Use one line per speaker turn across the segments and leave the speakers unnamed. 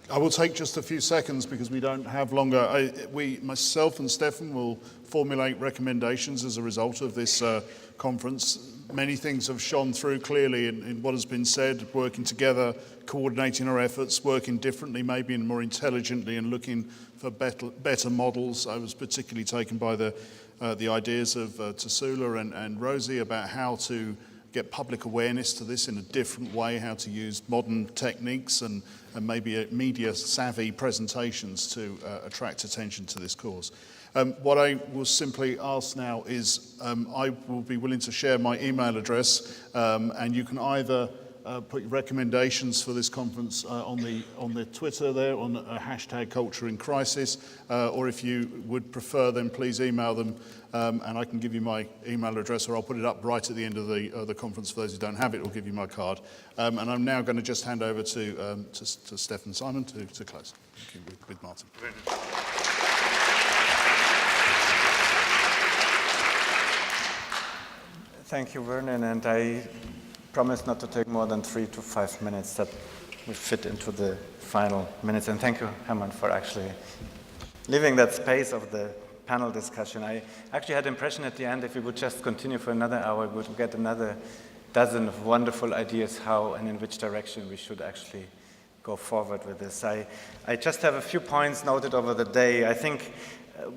I will take just a few seconds because we don't have longer. Myself and Stefan will formulate recommendations as a result of this conference. Many things have shone through clearly in what has been said, working together, coordinating our efforts, working differently, maybe and more intelligently, and looking for better models. I was particularly taken by the ideas of Tasula and Rosie about how to get public awareness to this in a different way, how to use modern techniques and maybe media-savvy presentations to attract attention to this cause. What I will simply ask now is I will be willing to share my email address, and you can either put your recommendations for this conference on the Twitter there, on hashtag Culture in Crisis, or if you would prefer, then please email them, and I can give you my email address, or I'll put it up right at the end of the conference for those who don't have it. I'll give you my card, and I'm now going to just hand over to Stefan Simon to close. Thank you, with Martin.
Thank you, Vernon, and I promise not to take more than 3 to 5 minutes that we fit into the final minutes. And thank you, Herman, for actually leaving that space of the panel discussion. I actually had the impression at the end, if we would just continue for another hour, we would get another dozen of wonderful ideas how and in which direction we should actually go forward with this. I just have a few points noted over the day. I think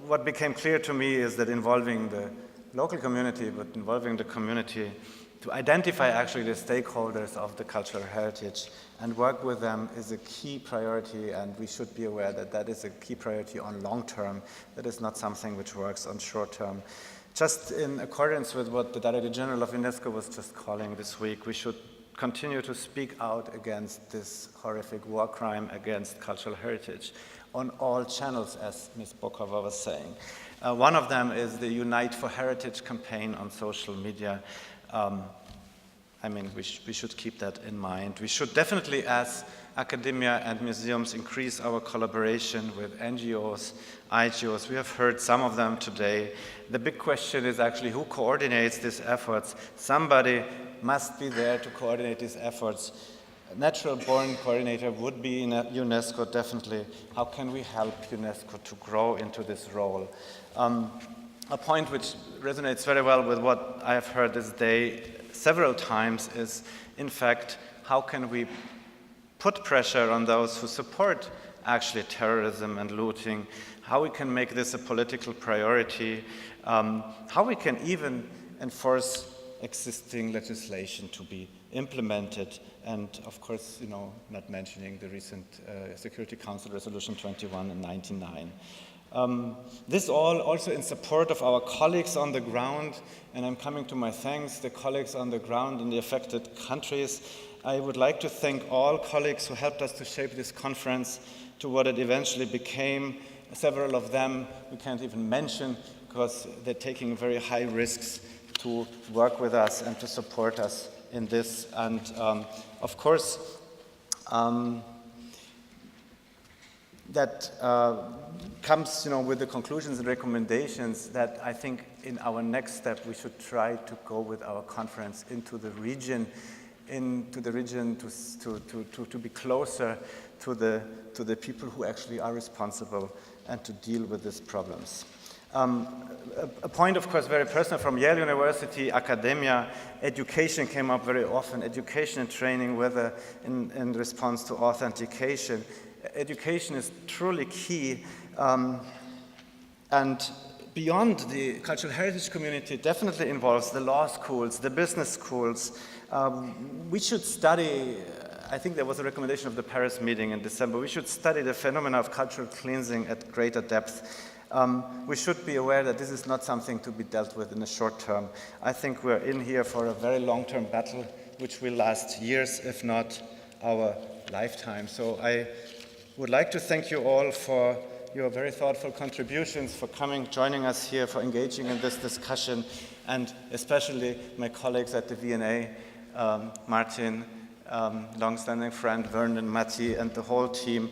what became clear to me is that involving the local community, but involving the community to identify actually the stakeholders of the cultural heritage and work with them is a key priority, and we should be aware that that is a key priority on long term. That is not something which works on short term. Just in accordance with what the Director General of UNESCO was just calling this week, we should continue to speak out against this horrific war crime against cultural heritage on all channels, as Ms. Bokova was saying. One of them is the Unite for Heritage campaign on social media. I mean, we should keep that in mind. We should definitely, as academia and museums, increase our collaboration with NGOs, IGOs. We have heard some of them today. The big question is actually who coordinates these efforts. Somebody must be there to coordinate these efforts. A natural-born coordinator would be in UNESCO, definitely. How can we help UNESCO to grow into this role? A point which resonates very well with what I have heard this day several times is, in fact, how can we put pressure on those who support actually terrorism and looting, how we can make this a political priority, how we can even enforce existing legislation to be implemented, and of course, you know, not mentioning the recent Security Council Resolution 21 and 99. This all also in support of our colleagues on the ground, and I'm coming to my thanks, the colleagues on the ground in the affected countries. I would like to thank all colleagues who helped us to shape this conference to what it eventually became. Several of them we can't even mention because they're taking very high risks to work with us and to support us in this. And of course, that comes, you know, with the conclusions and recommendations that I think in our next step we should try to go with our conference into the region to be closer to the people who actually are responsible and to deal with these problems. A point, of course, very personal from Yale University, academia, education came up very often, education and training, whether in response to authentication. Education is truly key, and beyond the cultural heritage community definitely involves the law schools, the business schools. We should study, I think there was a recommendation of the Paris meeting in December, we should study the phenomena of cultural cleansing at greater depth. We should be aware that this is not something to be dealt with in the short term. I think we're in here for a very long-term battle, which will last years, if not our lifetime. So I would like to thank you all for your very thoughtful contributions, for coming, joining us here, for engaging in this discussion, and especially my colleagues at the V&A, Martin, long-standing friend, Vernon, Matti, and the whole team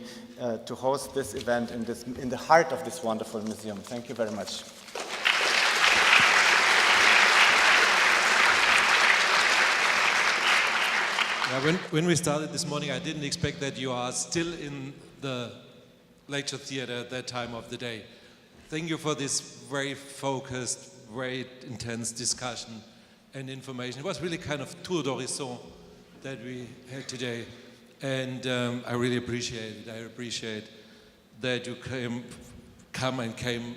to host this event in the heart of this wonderful museum. Thank you very much.
Yeah, when we started this morning, I didn't expect that you are still in the lecture theater at that time of the day. Thank you for this very focused, very intense discussion and information. It was really kind of tour d'horizon that we had today. And I really appreciate it. I appreciate that you came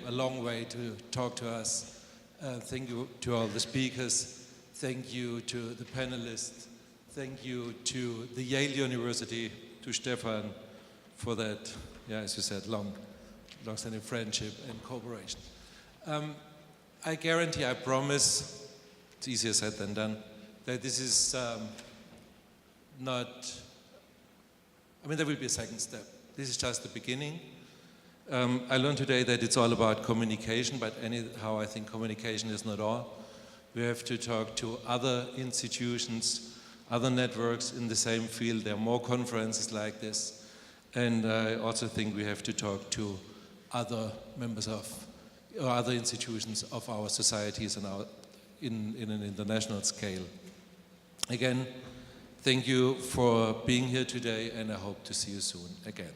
a long way to talk to us. Thank you to all the speakers. Thank you to the panelists. Thank you to the Yale University, to Stefan, for that, as you said, long-standing friendship and cooperation. I guarantee, I promise, it's easier said than done, that this is there will be a second step. This is just the beginning. I learned today that it's all about communication, but anyhow, I think communication is not all. We have to talk to other institutions, other networks in the same field. There are more conferences like this. And I also think we have to talk to other members of, or other institutions of our societies and in an international scale. Again, thank you for being here today, and I hope to see you soon again.